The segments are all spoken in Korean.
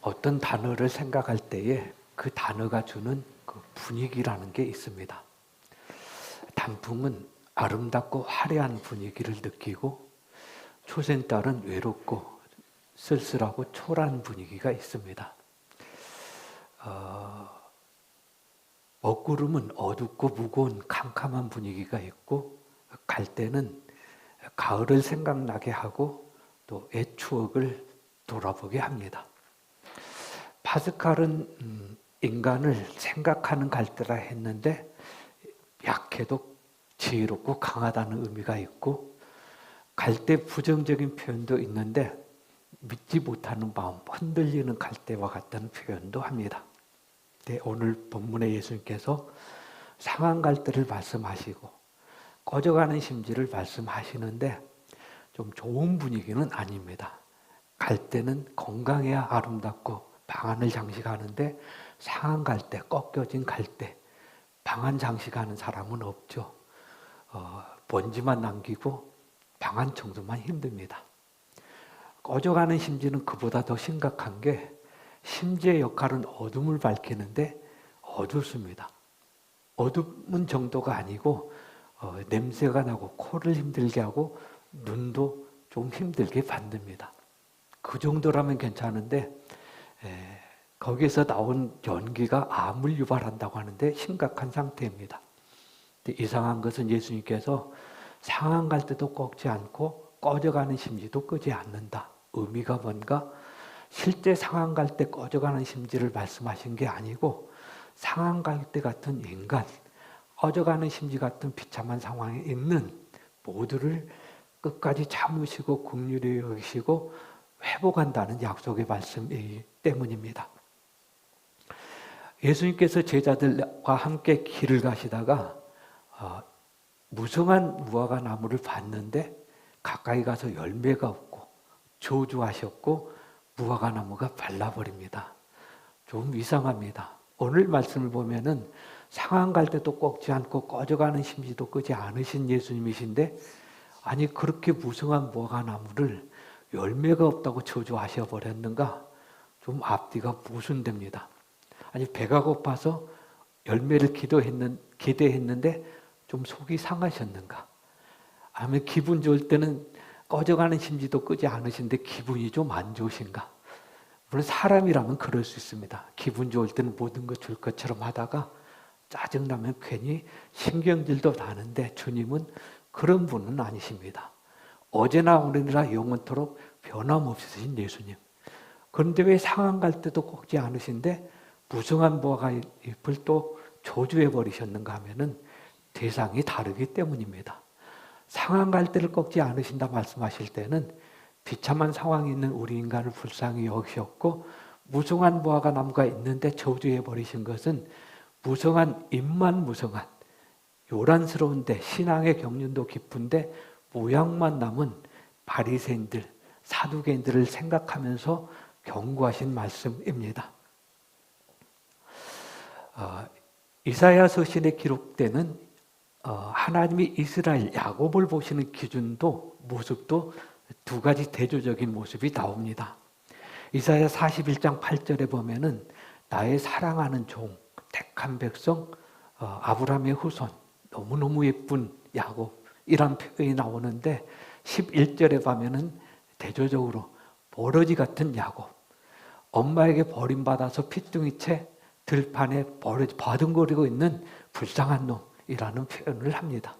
어떤 단어를 생각할 때에 그 단어가 주는 그 분위기라는 게 있습니다. 단풍은 아름답고 화려한 분위기를 느끼고 초생달은 외롭고 쓸쓸하고 초라한 분위기가 있습니다. 먹구름은 어둡고 무거운 캄캄한 분위기가 있고 갈대는 가을을 생각나게 하고 또 옛 추억을 돌아보게 합니다. 파스칼은 인간을 생각하는 갈대라 했는데 약해도 지혜롭고 강하다는 의미가 있고 갈대 부정적인 표현도 있는데 믿지 못하는 마음, 흔들리는 갈대와 같다는 표현도 합니다. 네, 오늘 본문에 예수님께서 상한 갈대를 말씀하시고 꺼져가는 심지를 말씀하시는데 좀 좋은 분위기는 아닙니다. 갈대는 건강해야 아름답고 방안을 장식하는데 상한 갈대, 꺾여진 갈대, 방안 장식하는 사람은 없죠. 먼지만 남기고 방안 청소만 힘듭니다. 꺼져가는 심지는 그보다 더 심각한 게 심지의 역할은 어둠을 밝히는데 어둡습니다. 어두운 정도가 아니고 냄새가 나고 코를 힘들게 하고 눈도 좀 힘들게 만듭니다. 그 정도라면 괜찮은데 거기에서 나온 연기가 암을 유발한다고 하는데 심각한 상태입니다. 이상한 것은 예수님께서 상한 갈대도 꺾지 않고 꺼져가는 심지도 끄지 않는다. 의미가 뭔가? 실제 상한 갈대 꺼져가는 심지를 말씀하신 게 아니고 상한 갈대 같은 인간, 꺼져가는 심지 같은 비참한 상황에 있는 모두를 끝까지 참으시고 긍휼히 여기시고 회복한다는 약속의 말씀이기 때문입니다. 예수님께서 제자들과 함께 길을 가시다가 무성한 무화과 나무를 봤는데 가까이 가서 열매가 없고 저주하셨고 무화과 나무가 말라버립니다. 좀 이상합니다. 오늘 말씀을 보면은 상한 갈대도 꺾지 않고 꺼져가는 심지도 끄지 않으신 예수님이신데 아니 그렇게 무성한 무화과 나무를 열매가 없다고 저주하셔 버렸는가? 좀 앞뒤가 모순됩니다. 아니 배가 고파서 열매를 기대했는데 좀 속이 상하셨는가? 아니면 기분 좋을 때는 꺼져가는 심지도 끄지 않으신데 기분이 좀 안 좋으신가? 물론 사람이라면 그럴 수 있습니다. 기분 좋을 때는 모든 것 줄 것처럼 하다가 짜증나면 괜히 신경질도 나는데 주님은 그런 분은 아니십니다. 어제나 오늘이나 영원토록 변함없으신 예수님. 그런데 왜 상한 갈대도 꺾지 않으신데 무성한 무화과 잎을 또 저주해 버리셨는가 하면은 대상이 다르기 때문입니다. 상한 갈대를 꺾지 않으신다 말씀하실 때는 비참한 상황에 있는 우리 인간을 불쌍히 여기셨고 무성한 무화과 나무가 있는데 저주해 버리신 것은 무성한 잎만 무성한 요란스러운데 신앙의 경륜도 깊은데 모양만 남은 바리새인들, 사두개인들을 생각하면서 경고하신 말씀입니다. 이사야 서신에 기록되는 하나님이 이스라엘, 야곱을 보시는 기준도 모습도 두 가지 대조적인 모습이 나옵니다. 이사야 41장 8절에 보면은 나의 사랑하는 종, 택한 백성, 아브라함의 후손, 너무너무 예쁜 야곱이란 표현이 나오는데 11절에 보면은 대조적으로 버러지 같은 야곱, 엄마에게 버림받아서 핏둥이채 들판에 버둥거리고 있는 불쌍한 놈이라는 표현을 합니다.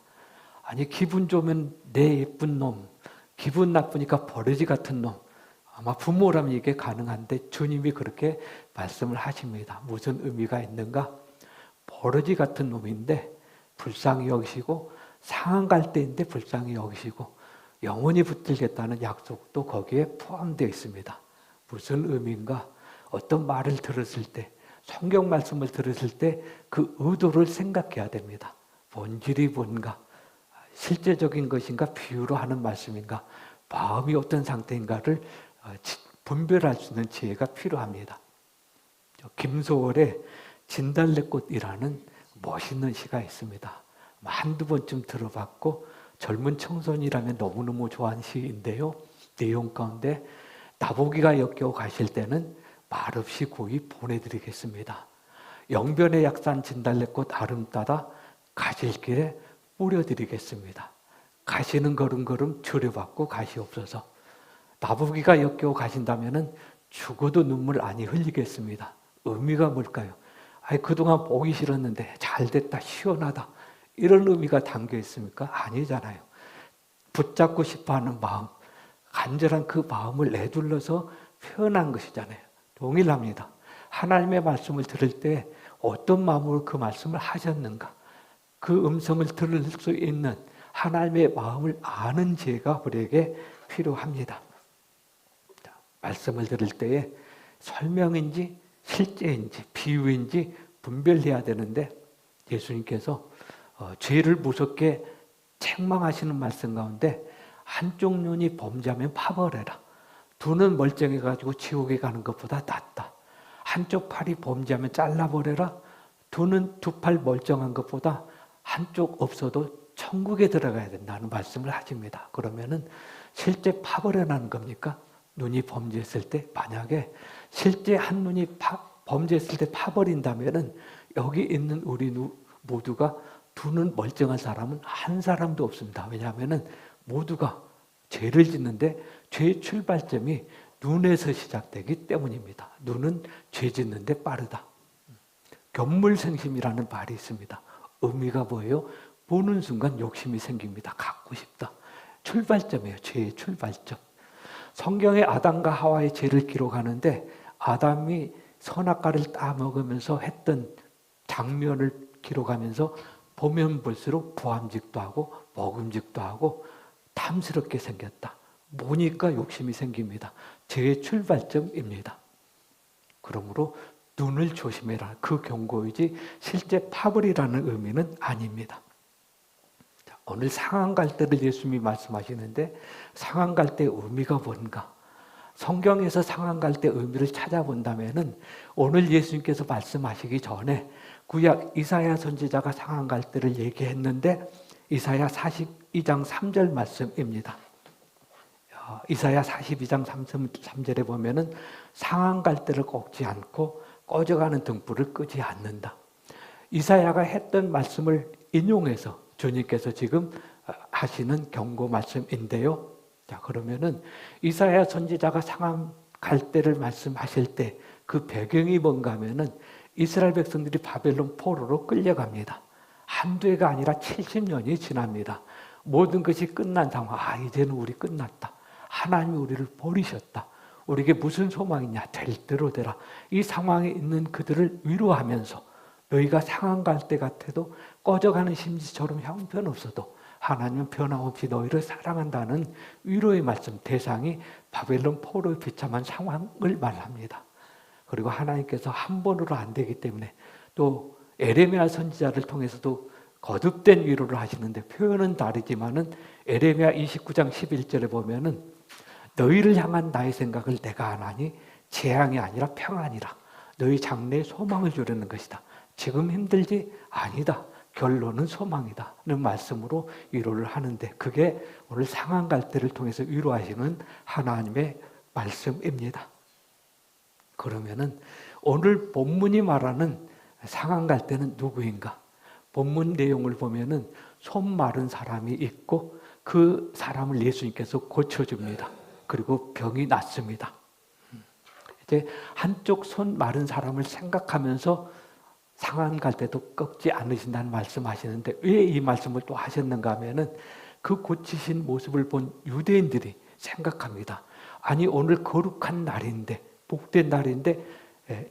아니 기분 좋으면 내 예쁜 놈, 기분 나쁘니까 버러지 같은 놈. 아마 부모라면 이게 가능한데 주님이 그렇게 말씀을 하십니다. 무슨 의미가 있는가? 버러지 같은 놈인데 불쌍히 여기시고 상한 갈대인데 불쌍히 여기시고 영원히 붙들겠다는 약속도 거기에 포함되어 있습니다. 무슨 의미인가? 어떤 말을 들었을 때 성경 말씀을 들었을 때 그 의도를 생각해야 됩니다. 본질이 뭔가? 실제적인 것인가? 비유로 하는 말씀인가? 마음이 어떤 상태인가를 분별할 수 있는 지혜가 필요합니다. 김소월의 진달래꽃이라는 멋있는 시가 있습니다. 한두 번쯤 들어봤고 젊은 청소년이라면 너무너무 좋아하는 시인데요. 내용 가운데 나보기가 역겨워 가실 때는 말없이 고이 보내드리겠습니다. 영변의 약산 진달래꽃 아름 따다 가실 길에 뿌려드리겠습니다. 가시는 걸음걸음 조려받고 가시옵소서. 나부기가 역겨워 가신다면 죽어도 눈물 아니 흘리겠습니다. 의미가 뭘까요? 그동안 보기 싫었는데 잘됐다, 시원하다, 이런 의미가 담겨 있습니까? 아니잖아요. 붙잡고 싶어하는 마음, 간절한 그 마음을 내둘러서 표현한 것이잖아요. 동일합니다. 하나님의 말씀을 들을 때 어떤 마음으로 그 말씀을 하셨는가, 그 음성을 들을 수 있는 하나님의 마음을 아는 지혜가 우리에게 필요합니다. 말씀을 들을 때에 설명인지 실제인지 비유인지 분별해야 되는데, 예수님께서 죄를 무섭게 책망하시는 말씀 가운데 한쪽 눈이 범죄하면 파버려라. 두 눈 멀쩡해가지고 지옥에 가는 것보다 낫다. 한쪽 팔이 범죄하면 잘라버려라. 두 팔 멀쩡한 것보다 한쪽 없어도 천국에 들어가야 된다는 말씀을 하십니다. 그러면은 실제 파버려라는 겁니까? 눈이 범죄했을 때, 만약에 실제 한 눈이 범죄했을 때 파버린다면은 여기 있는 우리 모두가 두 눈 멀쩡한 사람은 한 사람도 없습니다. 왜냐하면은 모두가 죄를 짓는데 죄의 출발점이 눈에서 시작되기 때문입니다. 눈은 죄 짓는데 빠르다. 견물생심이라는 말이 있습니다. 의미가 뭐예요? 보는 순간 욕심이 생깁니다. 갖고 싶다. 출발점이에요. 죄의 출발점. 성경에 아담과 하와의 죄를 기록하는데, 아담이 선악과를 따먹으면서 했던 장면을 기록하면서 보면 볼수록 부함직도 하고 먹음직도 하고 탐스럽게 생겼다. 보니까 욕심이 생깁니다. 죄의 출발점입니다. 그러므로 눈을 조심해라, 그 경고이지 실제 파벌이라는 의미는 아닙니다. 오늘 상한 갈대를 예수님이 말씀하시는데, 상한 갈대의 의미가 뭔가? 성경에서 상한 갈대 의미를 찾아본다면은 오늘 예수님께서 말씀하시기 전에 구약 이사야 선지자가 상한 갈대를 얘기했는데, 이사야 42장 3절 말씀입니다. 이사야 42장 3절에 보면은 상한 갈대를 꺾지 않고 꺼져가는 등불을 끄지 않는다. 이사야가 했던 말씀을 인용해서 주님께서 지금 하시는 경고 말씀인데요. 자, 그러면은 이사야 선지자가 상한 갈대를 말씀하실 때 그 배경이 뭔가 하면은 이스라엘 백성들이 바벨론 포로로 끌려갑니다. 한두 해가 아니라 70년이 지납니다. 모든 것이 끝난 상황. 이제는 우리 끝났다. 하나님이 우리를 버리셨다. 우리에게 무슨 소망이냐? 될 대로 되라. 이 상황에 있는 그들을 위로하면서, 너희가 상한 갈대 같아도 꺼져가는 심지처럼 형편없어도 하나님은 변함없이 너희를 사랑한다는 위로의 말씀, 대상이 바벨론 포로에 비참한 상황을 말합니다. 그리고 하나님께서 한 번으로 안 되기 때문에 또 에레미야 선지자를 통해서도 거듭된 위로를 하시는데, 표현은 다르지만은 에레미야 29장 11절에 보면은 너희를 향한 나의 생각을 내가 아나니 재앙이 아니라 평안이라. 너희 장래에 소망을 주려는 것이다. 지금 힘들지? 아니다. 결론은 소망이다는 말씀으로 위로를 하는데, 그게 오늘 상한 갈대를 통해서 위로하시는 하나님의 말씀입니다. 그러면은 오늘 본문이 말하는 상한 갈대는 누구인가? 본문 내용을 보면은 손 마른 사람이 있고 그 사람을 예수님께서 고쳐줍니다. 그리고 병이 낫습니다. 이제 한쪽 손 마른 사람을 생각하면서 상한 갈대도 꺾지 않으신다는 말씀하시는데, 왜 이 말씀을 또 하셨는가 하면은 그 고치신 모습을 본 유대인들이 생각합니다. 아니, 오늘 거룩한 날인데, 복된 날인데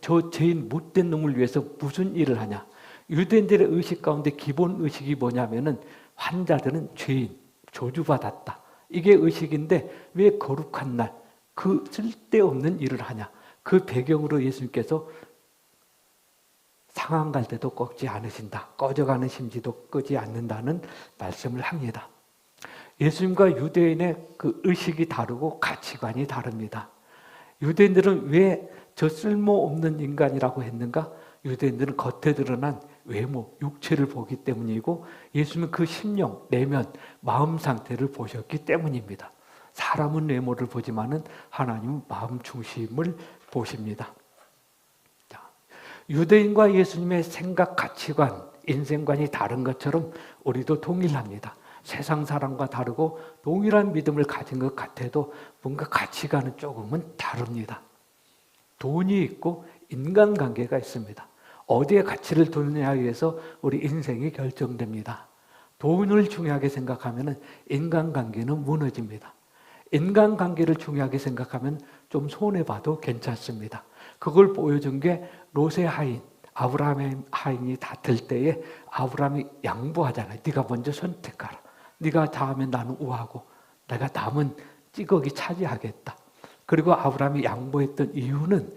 저 죄인 못된 놈을 위해서 무슨 일을 하냐? 유대인들의 의식 가운데 기본 의식이 뭐냐면은 환자들은 죄인, 저주받았다. 이게 의식인데 왜 거룩한 날 그 쓸데없는 일을 하냐? 그 배경으로 예수님께서 상한 갈대도 꺾지 않으신다. 꺼져가는 심지도 끄지 않는다는 말씀을 합니다. 예수님과 유대인의 그 의식이 다르고 가치관이 다릅니다. 유대인들은 왜 저 쓸모없는 인간이라고 했는가? 유대인들은 겉에 드러난 외모, 육체를 보기 때문이고, 예수님은 그 심령, 내면, 마음 상태를 보셨기 때문입니다. 사람은 외모를 보지만은 하나님은 마음 중심을 보십니다. 유대인과 예수님의 생각, 가치관, 인생관이 다른 것처럼 우리도 동일합니다. 세상 사람과 다르고 동일한 믿음을 가진 것 같아도 뭔가 가치관은 조금은 다릅니다. 돈이 있고 인간관계가 있습니다. 어디에 가치를 두느냐에 의해서 우리 인생이 결정됩니다. 돈을 중요하게 생각하면 인간관계는 무너집니다. 인간관계를 중요하게 생각하면 좀 손해봐도 괜찮습니다. 그걸 보여준 게 롯의 하인, 아브라함의 하인이 다툴 때에 아브라함이 양보하잖아요. 네가 먼저 선택하라. 네가 다음에 나는 우하고 내가 남은 찌꺼기 차지하겠다. 그리고 아브라함이 양보했던 이유는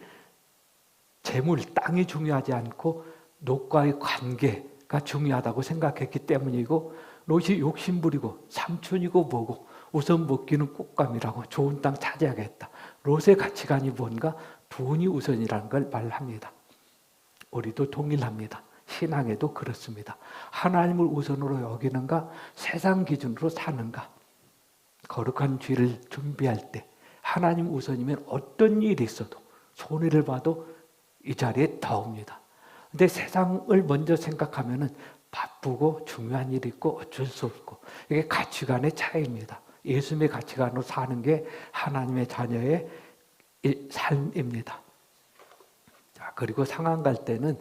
재물, 땅이 중요하지 않고 롯과의 관계가 중요하다고 생각했기 때문이고, 롯이 욕심부리고 삼촌이고 뭐고 우선 먹기는 꽃감이라고 좋은 땅 차지하겠다. 롯의 가치관이 뭔가 돈이 우선이라는 걸 말합니다. 우리도 동일합니다. 신앙에도 그렇습니다. 하나님을 우선으로 여기는가, 세상 기준으로 사는가. 거룩한 죄를 준비할 때 하나님 우선이면 어떤 일이 있어도 손해를 봐도 이 자리에 닿습니다. 근데 세상을 먼저 생각하면은 바쁘고 중요한 일이 있고 어쩔 수 없고, 이게 가치관의 차이입니다. 예수님의 가치관으로 사는 게 하나님의 자녀의 삶입니다. 자, 그리고 상한 갈 때는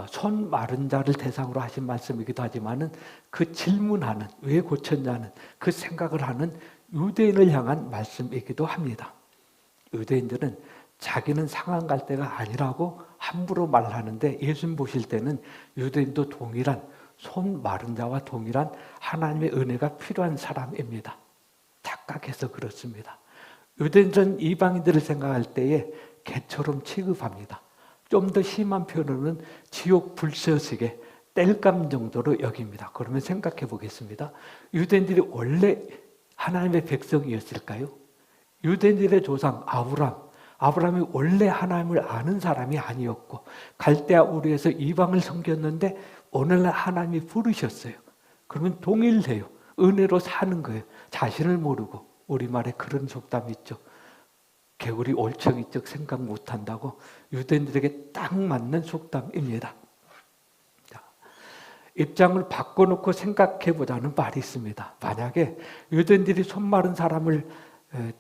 손 마른 자를 대상으로 하신 말씀이기도 하지만은 그 질문하는, 왜 고쳤냐는 그 생각을 하는 유대인을 향한 말씀이기도 합니다. 유대인들은 자기는 상한 갈 때가 아니라고 함부로 말하는데, 예수님 보실 때는 유대인도 동일한 손 마른 자와 동일한 하나님의 은혜가 필요한 사람입니다. 착각해서 그렇습니다. 유대인들은 이방인들을 생각할 때에 개처럼 취급합니다. 좀 더 심한 표현으로는 지옥 불서식의 땔감 정도로 여깁니다. 그러면 생각해 보겠습니다. 유대인들이 원래 하나님의 백성이었을까요? 유대인들의 조상 아브라함이 원래 하나님을 아는 사람이 아니었고, 갈대아 우르에서 이방을 섬겼는데 오늘날 하나님이 부르셨어요. 그러면 동일해요. 은혜로 사는 거예요. 자신을 모르고. 우리말에 그런 속담이 있죠. 개구리 올챙이적 생각 못한다고. 유대인들에게 딱 맞는 속담입니다. 자, 입장을 바꿔놓고 생각해보자는 말이 있습니다. 만약에 유대인들이 손 마른 사람을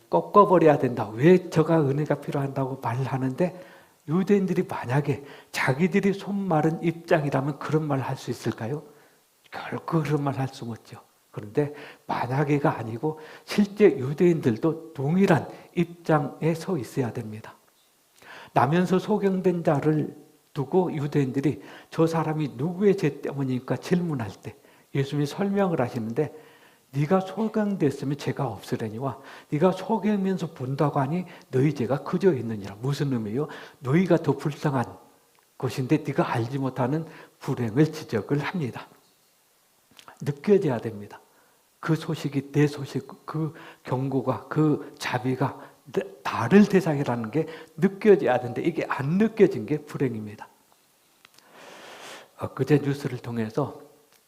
꺾어버려야 된다, 왜 저가 은혜가 필요한다고 말하는데, 유대인들이 만약에 자기들이 손 마른 입장이라면 그런 말 할 수 있을까요? 결코 그런 말 할 수 없죠. 그런데 만약에가 아니고 실제 유대인들도 동일한 입장에 서 있어야 됩니다. 나면서 소경된 자를 두고 유대인들이 저 사람이 누구의 죄 때문이니까 질문할 때 예수님이 설명을 하시는데, 네가 소경됐으면 죄가 없으려니와 네가 소경면서 본다고 하니 너희 죄가 그저 있느니라. 무슨 의미예요? 너희가 더 불쌍한 것인데 네가 알지 못하는 불행을 지적을 합니다. 느껴져야 됩니다. 그 소식이, 내 소식, 그 경고가, 그 자비가 나를 대상이라는 게 느껴져야 되는데 이게 안 느껴진 게 불행입니다. 그제 뉴스를 통해서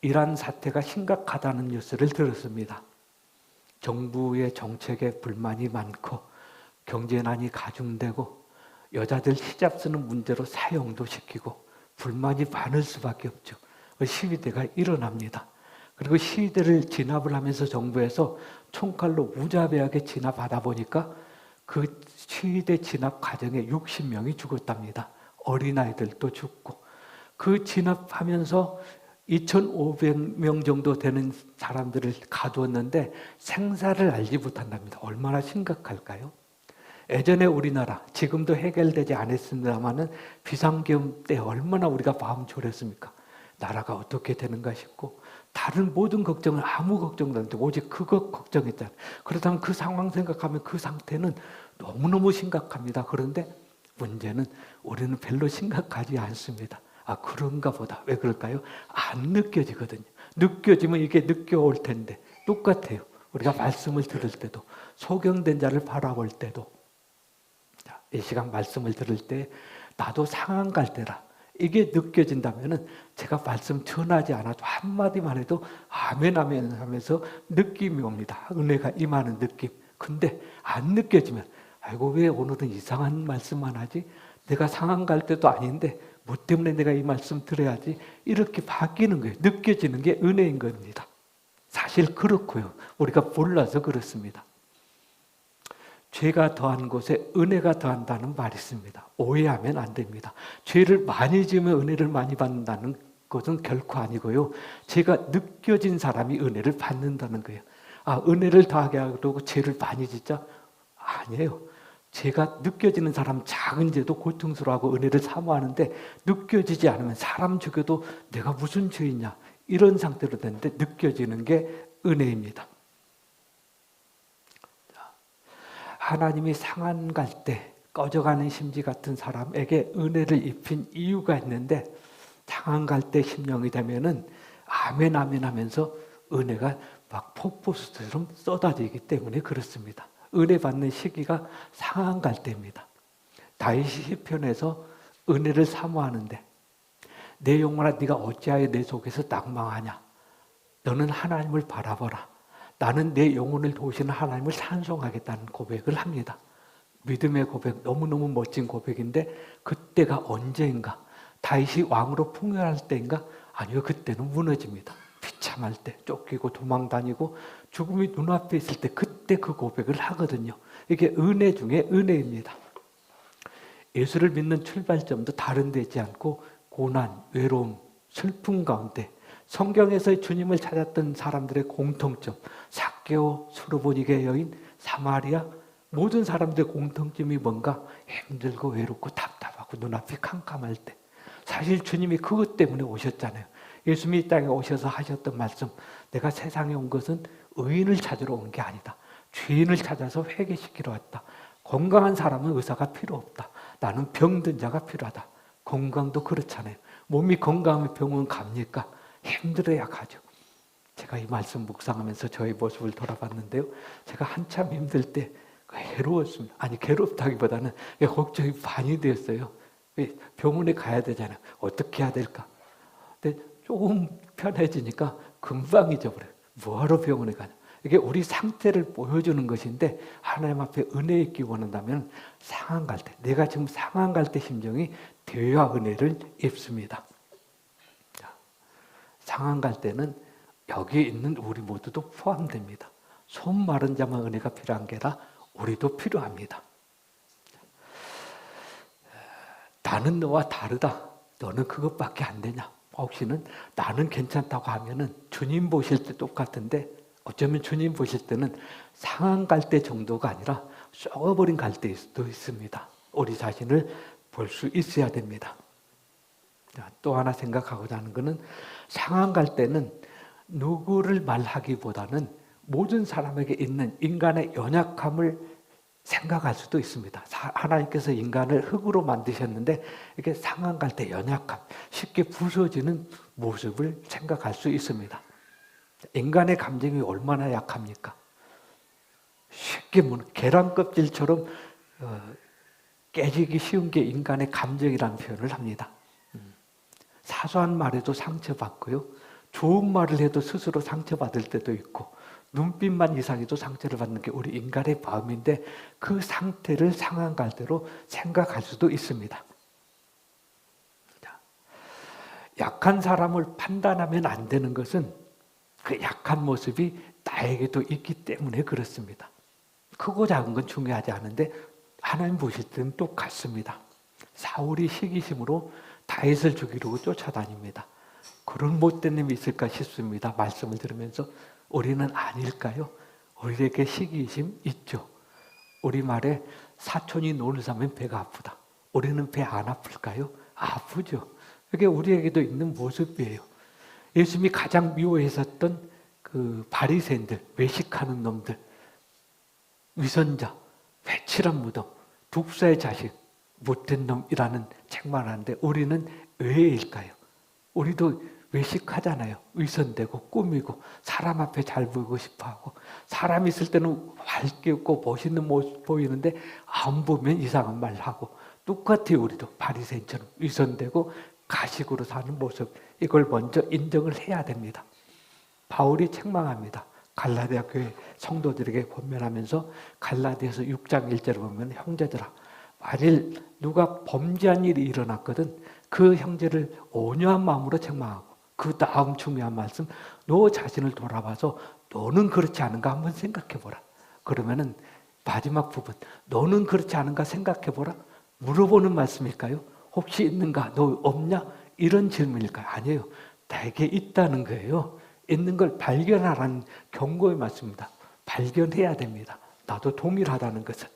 이란 사태가 심각하다는 뉴스를 들었습니다. 정부의 정책에 불만이 많고 경제난이 가중되고 여자들 히잡 쓰는 문제로 사형도 시키고 불만이 많을 수밖에 없죠. 시위대가 일어납니다. 그리고 시위대를 진압을 하면서 정부에서 총칼로 무자비하게 진압하다 보니까 그 시위대 진압 과정에 60명이 죽었답니다. 어린아이들도 죽고. 그 진압하면서 2,500명 정도 되는 사람들을 가두었는데 생사를 알지 못한답니다. 얼마나 심각할까요? 예전에 우리나라, 지금도 해결되지 않았습니다마는 비상계엄 때 얼마나 우리가 마음 졸였습니까? 나라가 어떻게 되는가 싶고 다른 모든 걱정을 아무 걱정도 안 했는데 오직 그것 걱정했잖아요. 그렇다면 그 상황 생각하면 그 상태는 너무너무 심각합니다. 그런데 문제는 우리는 별로 심각하지 않습니다. 그런가 보다. 왜 그럴까요? 안 느껴지거든요. 느껴지면 이게 느껴올 텐데 똑같아요. 우리가 말씀을 들을 때도, 소경된 자를 바라볼 때도, 이 시간 말씀을 들을 때 나도 상한 갈 때라 이게 느껴진다면은 제가 말씀 전하지 않아도 한마디만 해도 아멘 아멘 하면서 느낌이 옵니다. 은혜가 임하는 느낌. 근데 안 느껴지면 아이고 왜 오늘은 이상한 말씀만 하지? 내가 상한 갈 때도 아닌데 뭐 때문에 내가 이 말씀 들어야지, 이렇게 바뀌는 거예요. 느껴지는 게 은혜인 겁니다. 사실 그렇고요. 우리가 몰라서 그렇습니다. 죄가 더한 곳에 은혜가 더한다는 말이 있습니다. 오해하면 안 됩니다. 죄를 많이 지으면 은혜를 많이 받는다는 것은 결코 아니고요. 죄가 느껴진 사람이 은혜를 받는다는 거예요. 아, 은혜를 더하게 하려고 죄를 많이 짓자? 아니에요. 죄가 느껴지는 사람, 작은 죄도 고통스러워하고 은혜를 사모하는데, 느껴지지 않으면 사람 죽여도 내가 무슨 죄이냐, 이런 상태로 되는데 느껴지는 게 은혜입니다. 하나님이 상한 갈 때 꺼져가는 심지 같은 사람에게 은혜를 입힌 이유가 있는데, 상한 갈 때 심령이 되면은 아멘 아멘 하면서 은혜가 막 폭포수처럼 쏟아지기 때문에 그렇습니다. 은혜 받는 시기가 상한 갈 때입니다. 다윗이 시편에서 은혜를 사모하는데, 내 영혼아 네가 어찌하여 내 속에서 낭망하냐, 너는 하나님을 바라보라, 나는 내 영혼을 도우시는 하나님을 찬송하겠다는 고백을 합니다. 믿음의 고백, 너무너무 멋진 고백인데, 그때가 언제인가? 다윗이 왕으로 풍요할 때인가? 아니요, 그때는 무너집니다. 비참할 때, 쫓기고 도망다니고 죽음이 눈앞에 있을 때, 그때 그 고백을 하거든요. 이게 은혜 중에 은혜입니다. 예수를 믿는 출발점도 다른 데지 않고 고난, 외로움, 슬픔 가운데 성경에서 주님을 찾았던 사람들의 공통점, 삭개오, 수르보니게 여인, 사마리아, 모든 사람들의 공통점이 뭔가? 힘들고 외롭고 답답하고 눈앞이 캄캄할 때. 사실 주님이 그것 때문에 오셨잖아요. 예수님이 이 땅에 오셔서 하셨던 말씀, 내가 세상에 온 것은 의인을 찾으러 온 게 아니다, 죄인을 찾아서 회개시키러 왔다. 건강한 사람은 의사가 필요 없다. 나는 병든 자가 필요하다. 건강도 그렇잖아요. 몸이 건강하면 병원 갑니까? 힘들어야 가죠. 제가 이 말씀 묵상하면서 저의 모습을 돌아봤는데요, 제가 한참 힘들 때 괴로웠습니다. 아니, 괴롭다기보다는 걱정이 많이 되었어요. 병원에 가야 되잖아요. 어떻게 해야 될까? 근데 조금 편해지니까 금방 잊어버려요. 뭐하러 병원에 가냐? 이게 우리 상태를 보여주는 것인데, 하나님 앞에 은혜 있기 원한다면 상한 갈 때, 내가 지금 상한 갈 때 심정이 되어야 은혜를 입습니다. 상한 갈 때는 여기에 있는 우리 모두도 포함됩니다. 손 마른 자만 은혜가 필요한 게 아니라 우리도 필요합니다. 나는 너와 다르다, 너는 그것밖에 안 되냐? 혹시는 나는 괜찮다고 하면은 주님 보실 때 똑같은데, 어쩌면 주님 보실 때는 상한 갈 때 정도가 아니라 썩어버린 갈 때도 있습니다. 우리 자신을 볼 수 있어야 됩니다. 또 하나 생각하고자 하는 것은, 상한 갈 때는 누구를 말하기보다는 모든 사람에게 있는 인간의 연약함을 생각할 수도 있습니다. 하나님께서 인간을 흙으로 만드셨는데, 이게 상한 갈 때 연약함, 쉽게 부서지는 모습을 생각할 수 있습니다. 인간의 감정이 얼마나 약합니까? 쉽게 계란 껍질처럼 깨지기 쉬운 게 인간의 감정이라는 표현을 합니다. 사소한 말에도 상처받고요, 좋은 말을 해도 스스로 상처받을 때도 있고, 눈빛만 이상해도 상처를 받는 게 우리 인간의 마음인데, 그 상태를 상한 갈대로 생각할 수도 있습니다. 약한 사람을 판단하면 안 되는 것은 그 약한 모습이 나에게도 있기 때문에 그렇습니다. 크고 작은 건 중요하지 않은데 하나님 보실 때는 똑같습니다. 사울이 시기심으로 다윗을 죽이려고 쫓아다닙니다. 그런 못된 놈이 있을까 싶습니다. 말씀을 들으면서 우리는 아닐까요? 우리에게 시기심 있죠. 우리말에 사촌이 노는 사람은 배가 아프다. 우리는 배 안 아플까요? 아프죠. 그게 우리에게도 있는 모습이에요. 예수님이 가장 미워했었던 그 바리새인들, 외식하는 놈들, 위선자, 회칠한 무덤, 독사의 자식, 못된 놈이라는 책만 하는데, 우리는 왜일까요? 우리도 외식하잖아요. 위선되고 꾸미고 사람 앞에 잘 보이고 싶어하고, 사람 있을 때는 밝게 웃고 멋있는 모습 보이는데 안 보면 이상한 말 하고, 똑같아요. 우리도 바리새인처럼 위선되고 가식으로 사는 모습, 이걸 먼저 인정을 해야 됩니다. 바울이 책망합니다. 갈라디아 교회 성도들에게 권면하면서 갈라디아서 6장 1절을 보면, 형제들아 만일 누가 범죄한 일이 일어났거든 그 형제를 온유한 마음으로 책망하고 그 다음 중요한 말씀, 너 자신을 돌아봐서 너는 그렇지 않은가 한번 생각해 보라. 그러면은 마지막 부분, 너는 그렇지 않은가 생각해 보라. 물어보는 말씀일까요? 혹시 있는가? 너 없냐? 이런 질문일까요? 아니에요. 내게 있다는 거예요. 있는 걸 발견하라는 경고의 말씀입니다. 발견해야 됩니다. 나도 동일하다는 것은.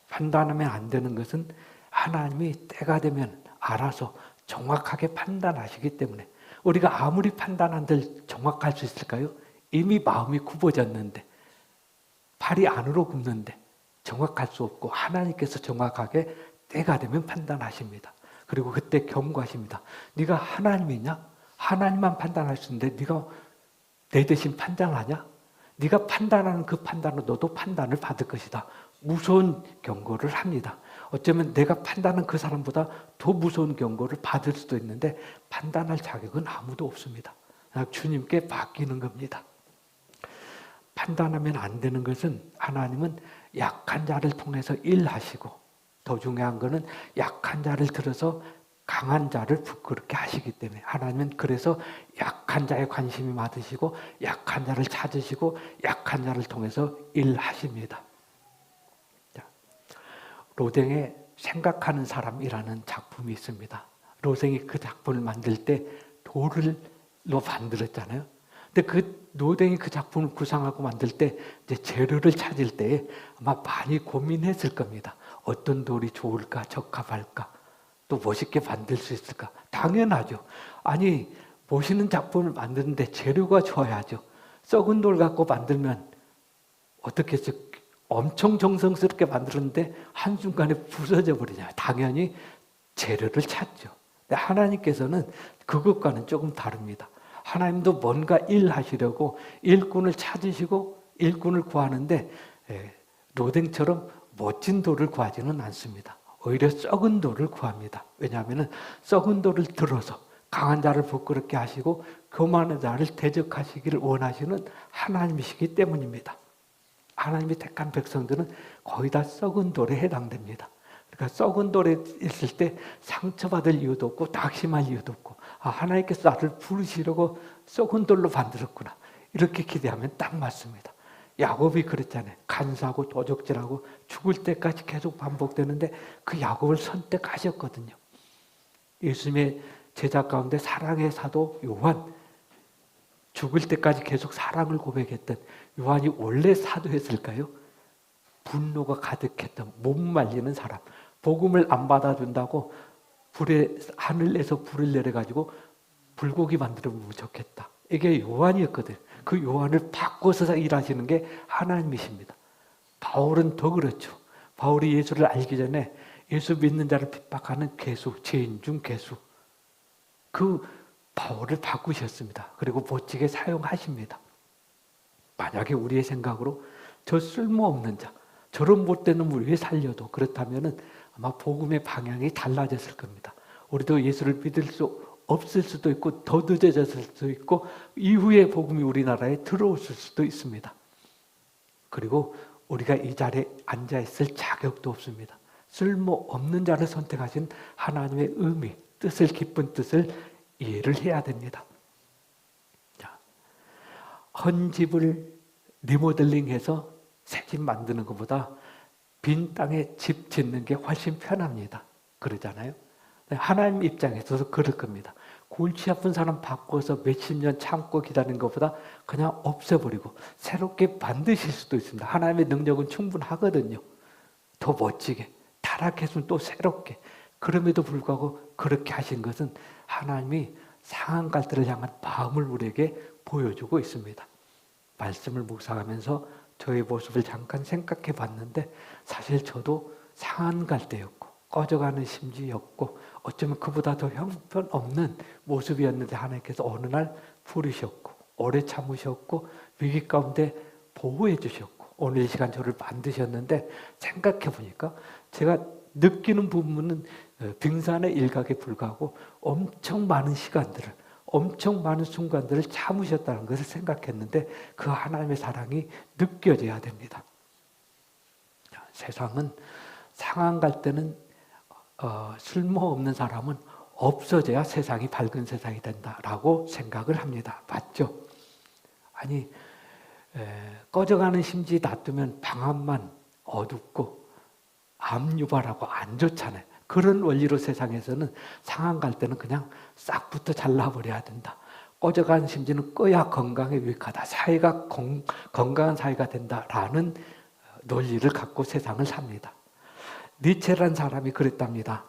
판단하면 안 되는 것은 하나님이 때가 되면 알아서 정확하게 판단하시기 때문에 우리가 아무리 판단 한들 정확할 수 있을까요? 이미 마음이 굽어졌는데 팔이 안으로 굽는데 정확할 수 없고 하나님께서 정확하게 때가 되면 판단하십니다. 그리고 그때 경고하십니다. 네가 하나님이냐? 하나님만 판단할 수 있는데 네가 내 대신 판단하냐? 네가 판단하는 그 판단으로 너도 판단을 받을 것이다. 무서운 경고를 합니다. 어쩌면 내가 판단한 그 사람보다 더 무서운 경고를 받을 수도 있는데 판단할 자격은 아무도 없습니다. 주님께 맡기는 겁니다. 판단하면 안 되는 것은 하나님은 약한 자를 통해서 일하시고 더 중요한 것은 약한 자를 들어서 강한 자를 부끄럽게 하시기 때문에 하나님은 그래서 약한 자에 관심이 많으시고 약한 자를 찾으시고 약한 자를 통해서 일하십니다. 로댕의 생각하는 사람이라는 작품이 있습니다. 로댕이 그 작품을 만들 때 돌로 만들었잖아요. 근데 그 로댕이 그 작품을 구상하고 만들 때 이제 재료를 찾을 때 아마 많이 고민했을 겁니다. 어떤 돌이 좋을까, 적합할까, 또 멋있게 만들 수 있을까? 당연하죠. 아니 멋있는 작품을 만드는데 재료가 좋아야죠. 썩은 돌 갖고 만들면 어떻게 엄청 정성스럽게 만들었는데 한순간에 부서져 버리잖아요. 당연히 재료를 찾죠. 근데 하나님께서는 그것과는 조금 다릅니다. 하나님도 뭔가 일하시려고 일꾼을 찾으시고 일꾼을 구하는데 로댕처럼 멋진 돌을 구하지는 않습니다. 오히려 썩은 돌을 구합니다. 왜냐하면 썩은 돌을 들어서 강한 자를 부끄럽게 하시고 교만한 자를 대적하시기를 원하시는 하나님이시기 때문입니다. 하나님이 택한 백성들은 거의 다 썩은 돌에 해당됩니다. 그러니까 썩은 돌에 있을 때 상처받을 이유도 없고 낙심할 이유도 없고 하나님께서 나를 부르시려고 썩은 돌로 만들었구나. 이렇게 기대하면 딱 맞습니다. 야곱이 그랬잖아요. 간사하고 도적질하고 죽을 때까지 계속 반복되는데 그 야곱을 선택하셨거든요. 예수님의 제자 가운데 사랑의 사도 요한, 죽을 때까지 계속 사랑을 고백했던 요한이 원래 사도였을까요? 분노가 가득했던 못 말리는 사람, 복음을 안 받아준다고 하늘에서 불을 내려가지고 불고기 만들어 먹으면 좋겠다. 이게 요한이었거든. 그 요한을 바꿔서 일하시는 게 하나님이십니다. 바울은 더 그렇죠. 바울이 예수를 알기 전에 예수 믿는 자를 핍박하는 괴수, 죄인 중 괴수. 그 바울을 바꾸셨습니다. 그리고 멋지게 사용하십니다. 만약에 우리의 생각으로 저 쓸모없는 자, 저런 못된 놈을 왜 살려도 그렇다면 아마 복음의 방향이 달라졌을 겁니다. 우리도 예수를 믿을 수 없을 수도 있고 더 늦어졌을 수도 있고 이후에 복음이 우리나라에 들어왔을 수도 있습니다. 그리고 우리가 이 자리에 앉아있을 자격도 없습니다. 쓸모없는 자를 선택하신 하나님의 의미, 뜻을 깊은 뜻을 이해를 해야 됩니다. 자, 헌 집을 리모델링해서 새 집 만드는 것보다 빈 땅에 집 짓는 게 훨씬 편합니다. 그러잖아요. 하나님 입장에서도 그럴 겁니다. 골치 아픈 사람 바꿔서 몇십 년 참고 기다리는 것보다 그냥 없애버리고 새롭게 만드실 수도 있습니다. 하나님의 능력은 충분하거든요. 더 멋지게, 타락했으면 또 새롭게. 그럼에도 불구하고 그렇게 하신 것은 하나님이 상한 갈대를 향한 마음을 우리에게 보여주고 있습니다. 말씀을 묵상하면서 저의 모습을 잠깐 생각해 봤는데 사실 저도 상한 갈대였고 꺼져가는 심지였고 어쩌면 그보다 더 형편없는 모습이었는데 하나님께서 어느 날 부르셨고 오래 참으셨고 위기 가운데 보호해 주셨고 오늘 이 시간 저를 만드셨는데 생각해 보니까 제가 느끼는 부분은 빙산의 일각에 불과하고 엄청 많은 시간들을 엄청 많은 순간들을 참으셨다는 것을 생각했는데 그 하나님의 사랑이 느껴져야 됩니다. 세상은 상한 갈 때는 쓸모없는 사람은 없어져야 세상이 밝은 세상이 된다라고 생각을 합니다. 맞죠? 아니 꺼져가는 심지 놔두면 방안만 어둡고 암 유발하고 안 좋잖아요. 그런 원리로 세상에서는 상한 갈 때는 그냥 싹부터 잘라버려야 된다. 꺼져가는 심지는 꺼야 건강에 유익하다. 사회가 건강한 사회가 된다라는 논리를 갖고 세상을 삽니다. 니체라는 사람이 그랬답니다.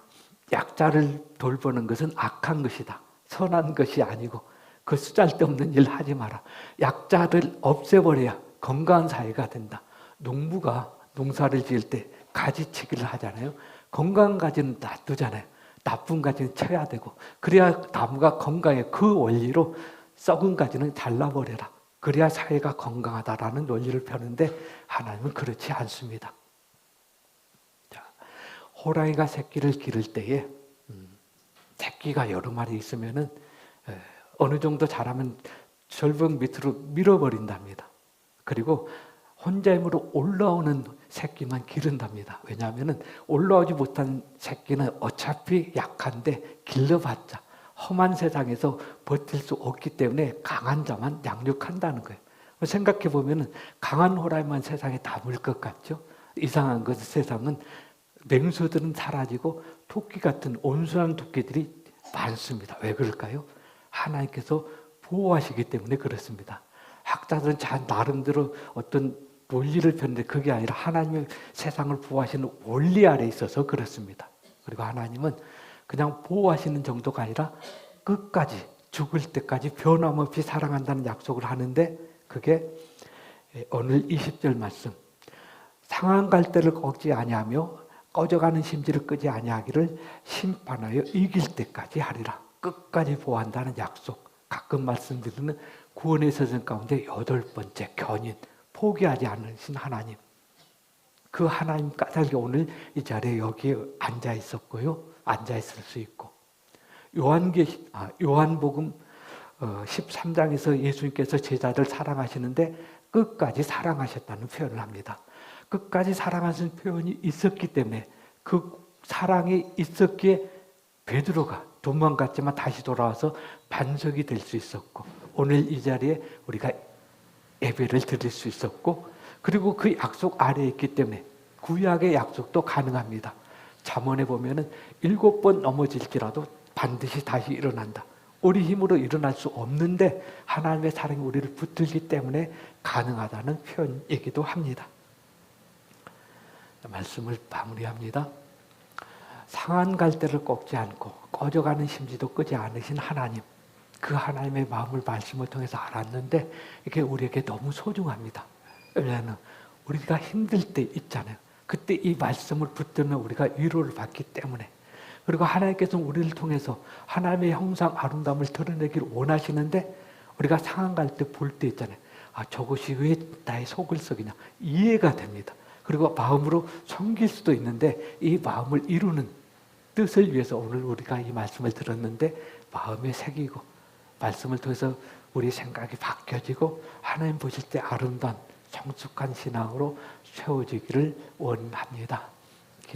약자를 돌보는 것은 악한 것이다. 선한 것이 아니고 그 쓰잘데없는 일 하지 마라. 약자를 없애버려야 건강한 사회가 된다. 농부가 농사를 지을 때 가지치기를 하잖아요. 건강한 가지는 놔두잖아요. 나쁜 가지는 쳐야 되고 그래야 나무가 건강해. 그 원리로 썩은 가지는 잘라버려라. 그래야 사회가 건강하다라는 논리를 펴는데 하나님은 그렇지 않습니다. 자, 호랑이가 새끼를 기를 때에 새끼가 여러 마리 있으면은 어느 정도 자라면 절벽 밑으로 밀어버린답니다. 그리고 혼자 힘으로 올라오는 새끼만 기른답니다. 왜냐하면 올라오지 못한 새끼는 어차피 약한데 길러봤자 험한 세상에서 버틸 수 없기 때문에 강한 자만 양육한다는 거예요. 생각해 보면 강한 호랑이만 세상에 남을 것 같죠? 이상한 것은 세상은 맹수들은 사라지고 토끼 같은 온순한 토끼들이 많습니다. 왜 그럴까요? 하나님께서 보호하시기 때문에 그렇습니다. 학자들은 나름대로 어떤 논리를 폈는데 그게 아니라 하나님의 세상을 보호하시는 원리 아래 있어서 그렇습니다. 그리고 하나님은 그냥 보호하시는 정도가 아니라 끝까지 죽을 때까지 변함없이 사랑한다는 약속을 하는데 그게 오늘 20절 말씀 상한 갈대를 꺾지 아니하며 꺼져가는 심지를 끄지 아니하기를 심판하여 이길 때까지 하리라. 끝까지 보호한다는 약속. 가끔 말씀드리는 구원의 서정 가운데 8번째 견인 포기하지 않으신 하나님. 그 하나님 까닭에 오늘 이 자리에 여기에 앉아 있었고요. 앉아 있을 수 있고. 요한복음 13장에서 예수님께서 제자들 사랑하시는데 끝까지 사랑하셨다는 표현을 합니다. 끝까지 사랑하신 표현이 있었기 때문에 그 사랑이 있었기에 베드로가 도망갔지만 다시 돌아와서 반석이 될 수 있었고 오늘 이 자리에 우리가 예배를 드릴 수 있었고 그리고 그 약속 아래에 있기 때문에 구약의 약속도 가능합니다. 잠언에 보면은 7번 넘어질지라도 반드시 다시 일어난다. 우리 힘으로 일어날 수 없는데 하나님의 사랑이 우리를 붙들기 때문에 가능하다는 표현이기도 합니다. 말씀을 마무리합니다. 상한 갈대를 꺾지 않고 꺼져가는 심지도 끄지 않으신 하나님, 그 하나님의 마음을 말씀을 통해서 알았는데 이게 우리에게 너무 소중합니다. 왜냐하면 우리가 힘들 때 있잖아요. 그때 이 말씀을 붙들면 우리가 위로를 받기 때문에 그리고 하나님께서 우리를 통해서 하나님의 형상 아름다움을 드러내기를 원하시는데 우리가 상한 갈대 볼 때 있잖아요. 아, 저것이 왜 나의 속을 썩이냐 이해가 됩니다. 그리고 마음으로 섬길 수도 있는데 이 마음을 이루는 뜻을 위해서 오늘 우리가 이 말씀을 들었는데 마음에 새기고 말씀을 통해서 우리 생각이 바뀌어지고 하나님 보실 때 아름다운 성숙한 신앙으로 세워지기를 원합니다.